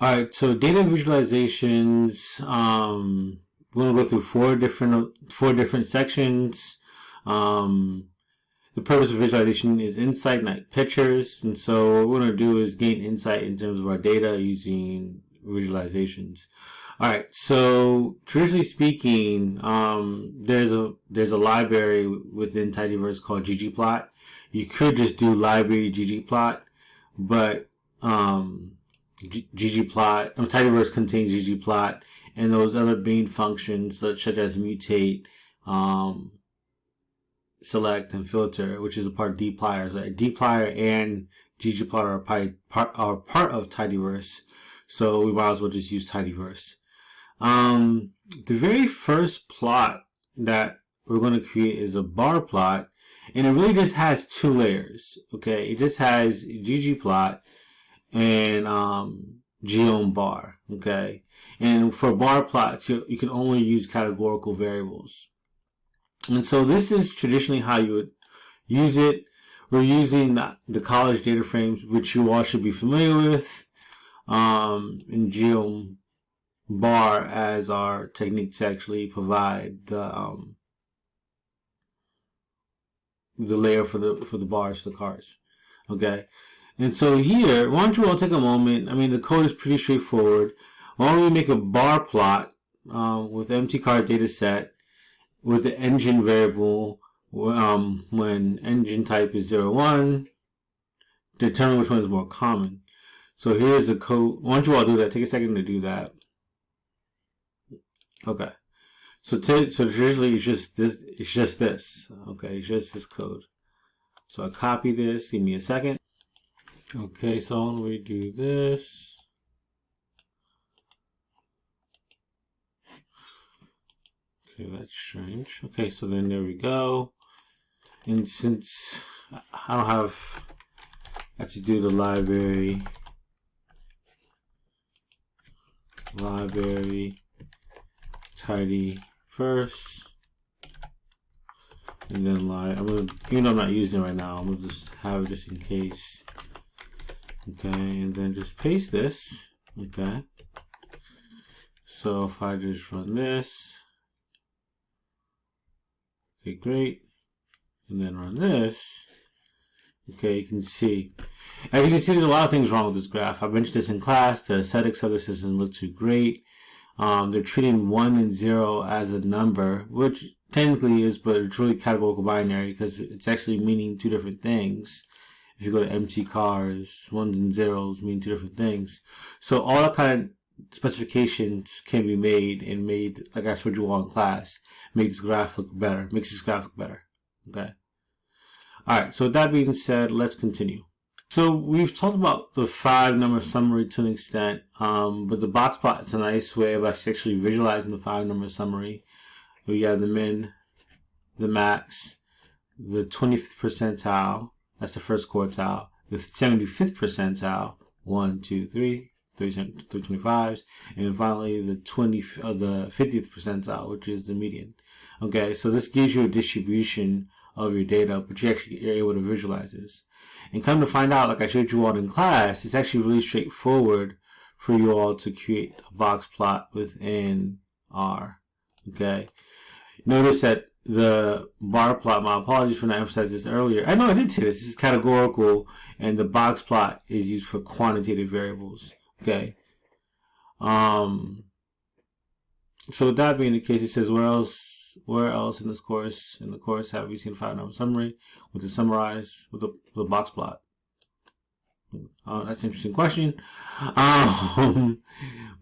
All right, so data visualizations. We're gonna go through four different sections. Um, the purpose of visualization is insight, not pictures. And so what we're gonna do is gain insight in terms of our data using visualizations. All right, so traditionally speaking, there's a library within tidyverse called ggplot. You could just do library ggplot, but ggplot, tidyverse contains ggplot and those other main functions such as mutate, select, and filter, which is a part of dplyr. So dplyr and ggplot are part of tidyverse, so we might as well just use tidyverse. The very first plot that we're going to create is a bar plot, and it really just has two layers. Okay, it just has ggplot and geom bar. Okay, and for bar plots, you can only use categorical variables. And so this is traditionally how you would use it. We're using the college data frames, which you all should be familiar with, in geom bar as our technique to actually provide the layer for the bars for the cars. Okay, and so here, why don't you all take a moment? I mean, the code is pretty straightforward. Why don't we make a bar plot with empty car data set with the engine variable when engine type is 01, determine which one is more common. So here's the code. Why don't you all do that? Take a second to do that. Okay. So traditionally it's just this. It's just this. Okay, it's just this code. So I copy this. Give me a second. Okay, so when we do this. Okay, that's strange. Okay, so then there we go. And since I don't have to do the library tidy first, and then I'm gonna, even though I'm not using it right now, I'm gonna just have it just in case. Okay, and then just paste this. Okay, so if I just run this, okay, great, and then run this. Okay, you can see. As you can see, there's a lot of things wrong with this graph. I mentioned this in class. The aesthetics of this doesn't look too great. They're treating 1 and 0 as a number, which technically is, but it's really categorical binary because it's actually meaning two different things. If you go to empty cars, 1s and 0s mean two different things. So all that kind of specifications can be made and made, like I showed you all in class, make this graph look better, makes this graph look better. Okay. Alright, so with that being said, let's continue. So we've talked about the 5-number summary to an extent, but the box plot is a nice way of actually visualizing the 5-number summary. We have the min, the max, the 25th percentile, that's the first quartile, the 75th percentile, 1, 2, 3, 325s, and finally the 50th percentile, which is the median. Okay, so this gives you a distribution of your data, but you're able to visualize this. And come to find out, like I showed you all in class, it's actually really straightforward for you all to create a box plot within R. Okay. Notice that the bar plot, my apologies for not emphasizing this earlier. I know I did say this is categorical, and the box plot is used for quantitative variables. Okay. So with that being the case, it says where else in this course, have we seen a 5-number summary with the summarize with the box plot? That's an interesting question.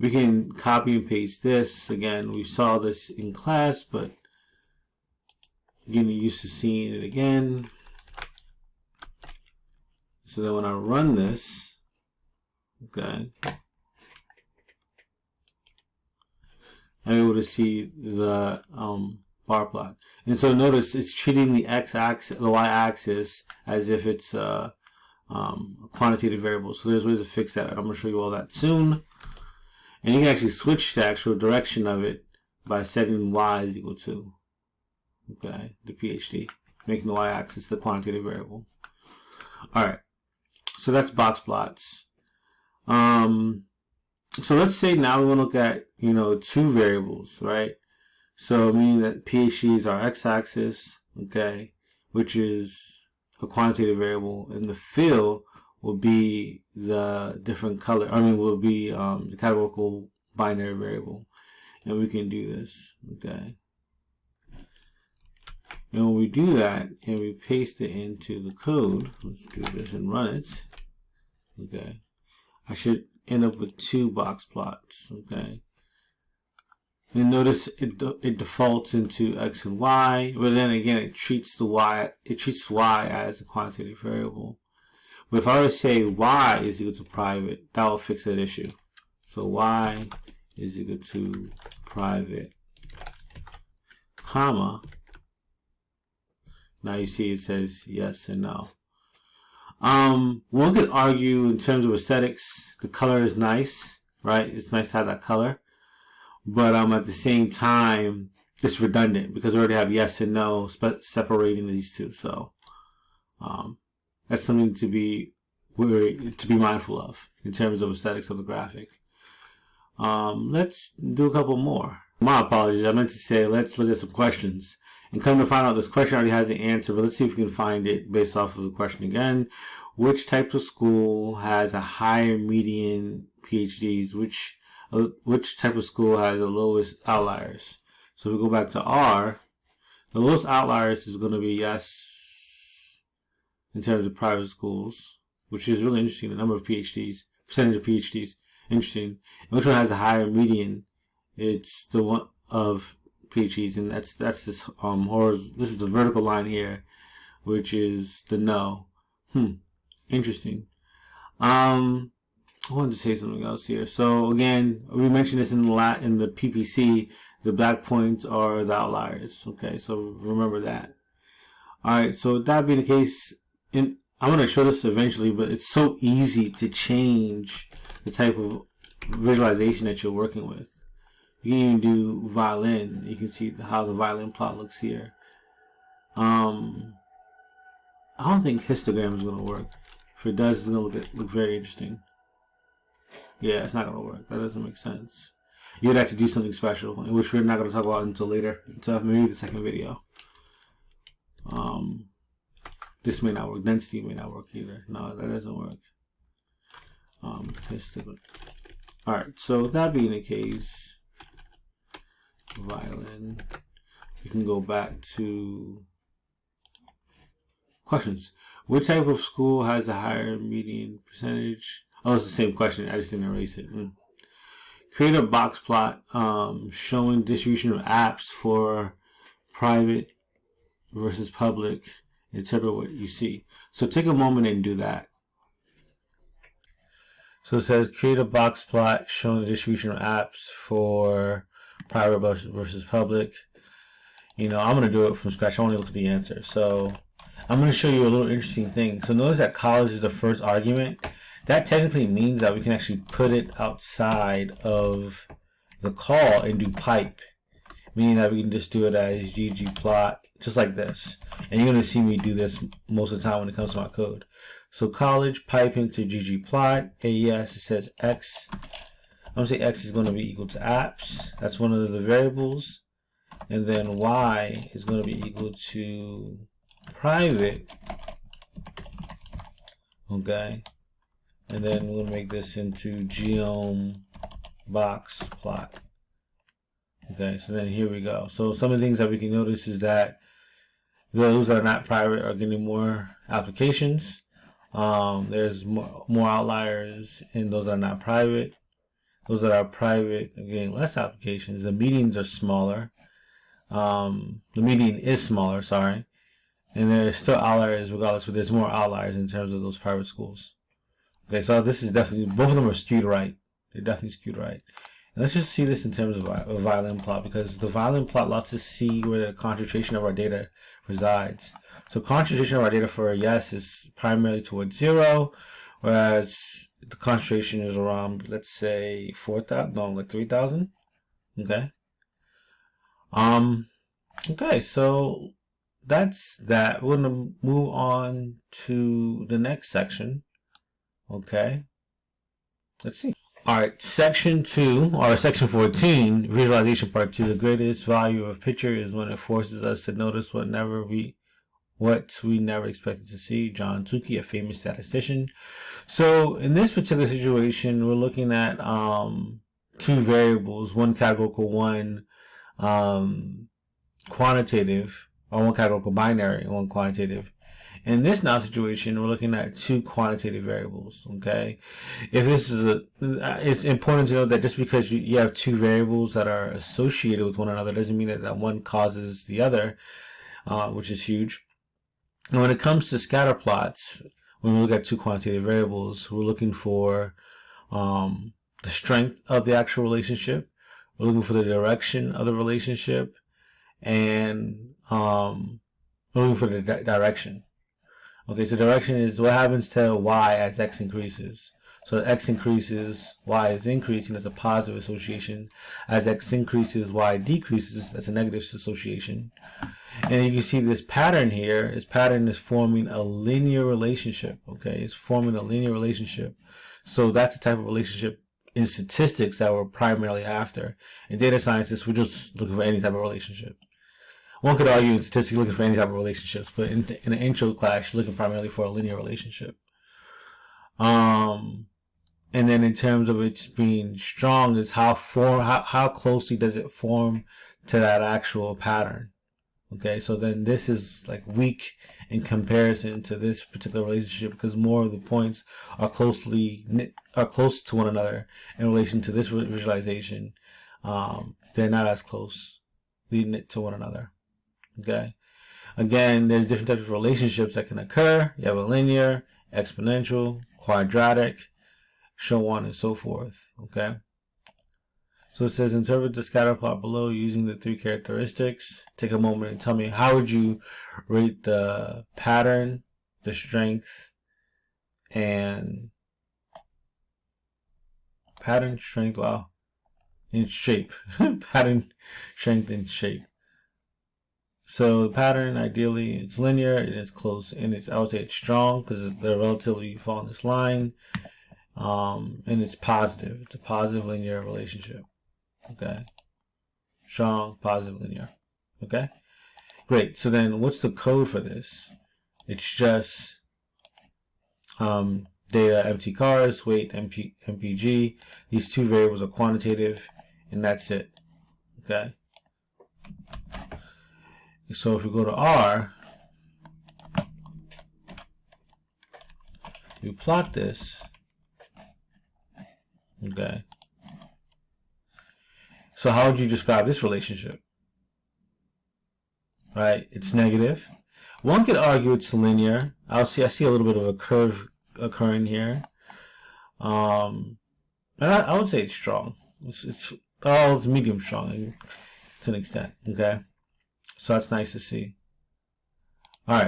We can copy and paste this. Again, we saw this in class, but getting used to seeing it again. So then when I run this, okay, I'm able to see the bar plot. And so notice it's treating the x-axis, the y-axis, as if it's a quantitative variable. So there's ways to fix that. I'm going to show you all that soon. And you can actually switch the actual direction of it by setting y is equal to, okay, the PhD, making the y-axis the quantitative variable. All right, so that's box plots. So let's say now we want to look at, two variables, right? So meaning that PhD is our x-axis, okay, which is a quantitative variable, and the fill will be the different color. Will be the categorical binary variable, and we can do this, okay. And when we do that and we paste it into the code, let's do this and run it, okay. I should end up with 2 box plots, okay. And notice it defaults into x and y, but then again it treats y as a quantitative variable. But if I were to say y is equal to private, that will fix that issue. So y is equal to private, comma. Now you see it says yes and no. One could argue in terms of aesthetics, the color is nice, right? It's nice to have that color. But at the same time, it's redundant because we already have yes and no separating these two. So that's something to be mindful of in terms of aesthetics of the graphic. Let's do a couple more. My apologies. I meant to say let's look at some questions. And come to find out, this question already has the answer, but let's see if we can find it based off of the question again. Which type of school has a higher median PhDs? Which type of school has the lowest outliers? So if we go back to R, the lowest outliers is going to be yes in terms of private schools, which is really interesting. The number of PhDs, percentage of PhDs, interesting. And which one has a higher median? It's the one of PhDs, and that's this this is the vertical line here, which is the no. Interesting. I wanted to say something else here. So again, we mentioned this in the PPC. The black points are the outliers. Okay, so remember that. All right. So that being the case, I'm going to show this eventually, but it's so easy to change the type of visualization that you're working with. You can even do violin. You can see how the violin plot looks here. I don't think histogram is going to work. If it does, it's going to look very interesting. Yeah, it's not going to work. That doesn't make sense. You'd have to do something special, which we're not going to talk about until later. Until maybe the second video. This may not work. Density may not work either. No, that doesn't work. Alright, so that being the case, violin, we can go back to questions. Which type of school has a higher median percentage? Oh, it's the same question. I just didn't erase it. Create a box plot showing distribution of apps for private versus public. Interpret what you see. So take a moment and do that. So it says create a box plot showing the distribution of apps for private versus public. I'm going to do it from scratch. I want to look at the answer. So I'm going to show you a little interesting thing. So notice that college is the first argument. That technically means that we can actually put it outside of the call and do pipe. Meaning that we can just do it as ggplot, just like this. And you're going to see me do this most of the time when it comes to my code. So college, pipe into ggplot. AES, it says x. I'm going to say x is going to be equal to apps. That's one of the variables. And then y is going to be equal to private. Okay. And then we'll make this into geom box plot. Okay, so then here we go. So some of the things that we can notice is that those that are not private are getting more applications. There's more outliers in those that are not private. Those that are private are getting less applications. The medians are smaller. The median is smaller, sorry. And there's still outliers regardless, but there's more outliers in terms of those private schools. Okay, so this is definitely, both of them are skewed right. They're definitely skewed right. And let's just see this in terms of a violin plot, because the violin plot lets us see where the concentration of our data resides. So concentration of our data for a yes is primarily towards 0, whereas the concentration is around, let's say, 4,000, no, like 3,000. Okay. Okay, so that's that. We're going to move on to the next section. Okay. Let's see. All right, section 2 or section 14, visualization part 2. The greatest value of a picture is when it forces us to notice what we never expected to see. John Tukey, a famous statistician. So in this particular situation, we're looking at two variables, one categorical, one quantitative, or one categorical binary and one quantitative. In this now situation, we're looking at two quantitative variables, okay? If this is it's important to know that just because you have two variables that are associated with one another doesn't mean that one causes the other, which is huge. And when it comes to scatter plots, when we look at two quantitative variables, we're looking for the strength of the actual relationship, we're looking for the direction of the relationship, and we're looking for the direction. Okay, so direction is what happens to y as x increases. So x increases, y is increasing, that's a positive association. As x increases, y decreases, that's a negative association. And you can see this pattern here. This pattern is forming a linear relationship. Okay, it's forming a linear relationship. So that's the type of relationship in statistics that we're primarily after. In data scientists, we're just looking for any type of relationship. One could argue in statistics looking for any type of relationships, but in an intro class, you're looking primarily for a linear relationship. And then in terms of it being strong, is how closely does it form to that actual pattern? Okay, so then this is like weak in comparison to this particular relationship because more of the points are close to one another in relation to this visualization. They're not as closely knit to one another. Okay. Again, there's different types of relationships that can occur. You have a linear, exponential, quadratic, so on and so forth. Okay. So it says interpret the scatter plot below using the three characteristics. Take a moment and tell me how would you rate the pattern, the strength, and pattern, strength, wow, and shape. Pattern, strength, and shape. So the pattern, ideally, it's linear and it's close, and I would say it's strong because they're relatively fall in this line, and it's positive. It's a positive linear relationship. Okay, strong, positive, linear. Okay, great. So then, what's the code for this? It's just data, empty cars, weight, MPG. These two variables are quantitative, and that's it. Okay. So if we go to R, we plot this. Okay. So how would you describe this relationship? Right? It's negative. One could argue it's linear. I see a little bit of a curve occurring here. And I would say it's strong. It's medium strong to an extent. Okay. So that's nice to see. All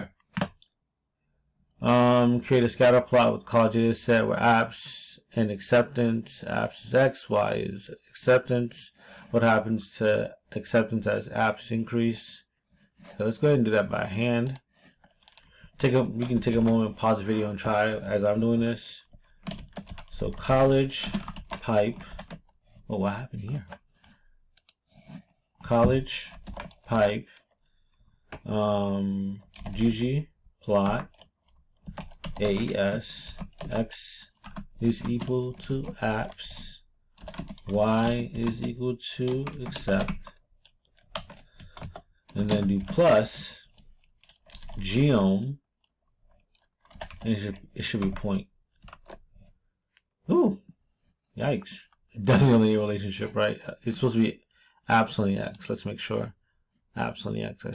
right. Create a scatter plot with college data set where apps and acceptance. Apps is X, Y is acceptance. What happens to acceptance as apps increase? So let's go ahead and do that by hand. We can take a moment, pause the video, and try as I'm doing this. So college pipe. Oh, what happened here? College pipe. GG plot AES X is equal to apps, Y is equal to accept, and then do plus geom, and it should be point. Ooh, yikes! It's definitely a relationship, right? It's supposed to be apps on the X. Let's make sure. Apps on the X.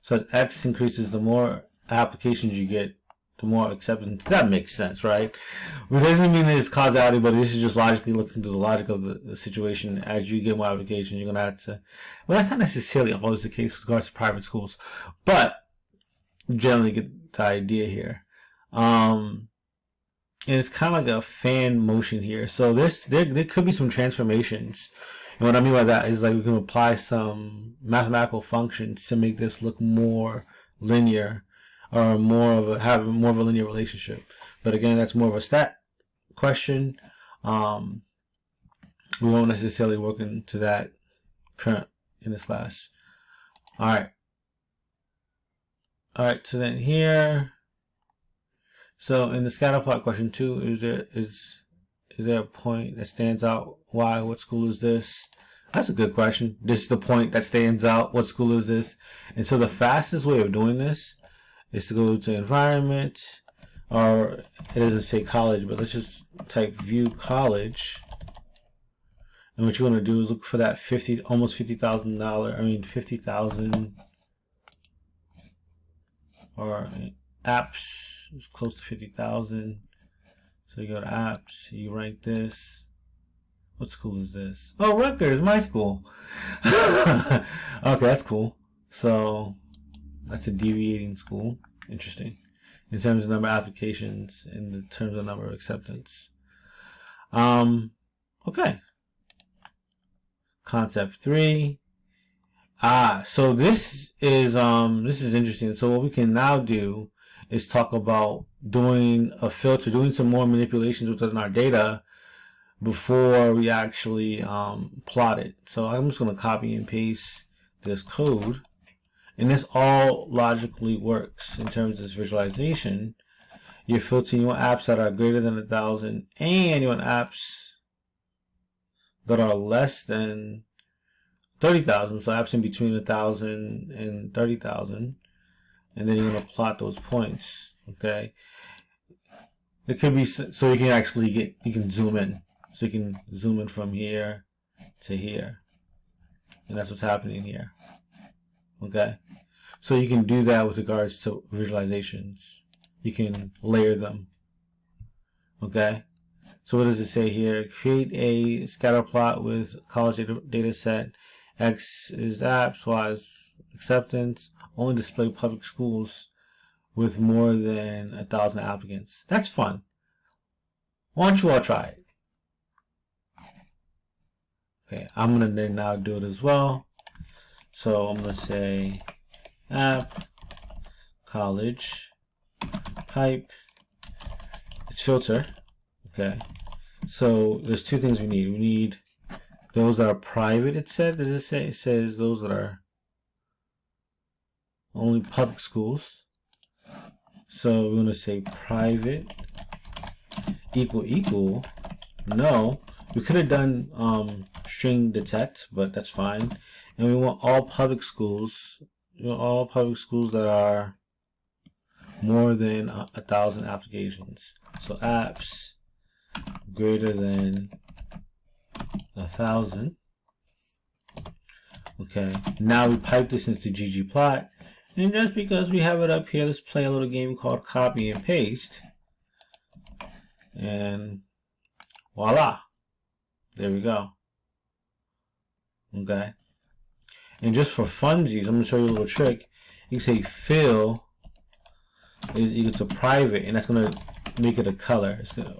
So as X increases, the more applications you get, the more acceptance. That makes sense, right? It doesn't mean that it's causality, but this is just logically looking through the logic of the situation. As you get more applications, you're going to have to... Well, that's not necessarily always the case with regards to private schools, but you generally get the idea here. And it's kind of like a fan motion here. So there could be some transformations. And what I mean by that is like we can apply some mathematical functions to make this look more linear or have more of a linear relationship. But again, that's more of a stat question. We won't necessarily work into that current in this class. Alright, so then here, so in the scatter plot question 2, is there a point that stands out? Why? What school is this? That's a good question. This is the point that stands out. What school is this? And so the fastest way of doing this is to go to environment, or it doesn't say college, but let's just type view college. And what you want to do is look for that almost $50,000. 50,000, or apps is close to 50,000. So you go to apps, you rank this. What school is this? Oh, Rutgers, my school. Okay, that's cool. So that's a deviating school. Interesting. In terms of number of applications, in terms of number of acceptance. Okay. Concept 3. So this is interesting. So what we can now do is talk about doing a filter, doing some more manipulations within our data before we actually plot it. So I'm just going to copy and paste this code, and this all logically works in terms of this visualization. You're filtering, you want apps that are greater than 1,000, and you want apps that are less than 30,000. So apps in between 1,000 and 30,000, and then you're going to plot those points. Okay, it could be so you can actually you can zoom in. So you can zoom in from here to here, and that's what's happening here. Okay, so you can do that with regards to visualizations. You can layer them. Okay, so what does it say here? Create a scatter plot with college data set. X is apps, Y is acceptance. Only display public schools with more than 1,000 applicants. That's fun. Why don't you all try it? Okay, I'm gonna then now do it as well. So I'm gonna say app college type. It's filter. Okay. So there's two things we need. We need those that are private. It said. Does it say? It says those that are only public schools. So we're gonna say private equal. No. We could have done string detect, but that's fine. And we want all public schools. We want all public schools that are more than 1,000 applications. So apps greater than 1,000. Okay. Now we pipe this into ggplot, and just because we have it up here, let's play a little game called copy and paste, and voila. There we go. Okay. And just for funsies, I'm going to show you a little trick. You can say fill is equal to private, and that's going to make it a color. It's gonna,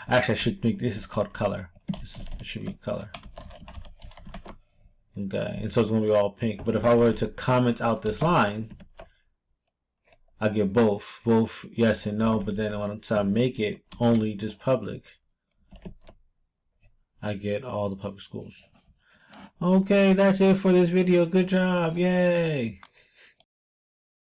actually, I should make this is called color. It should be color. Okay. And so it's going to be all pink. But if I were to comment out this line, I get both yes and no. But then once I make it only just public, I get all the public schools. Okay, that's it for this video. Good job. Yay.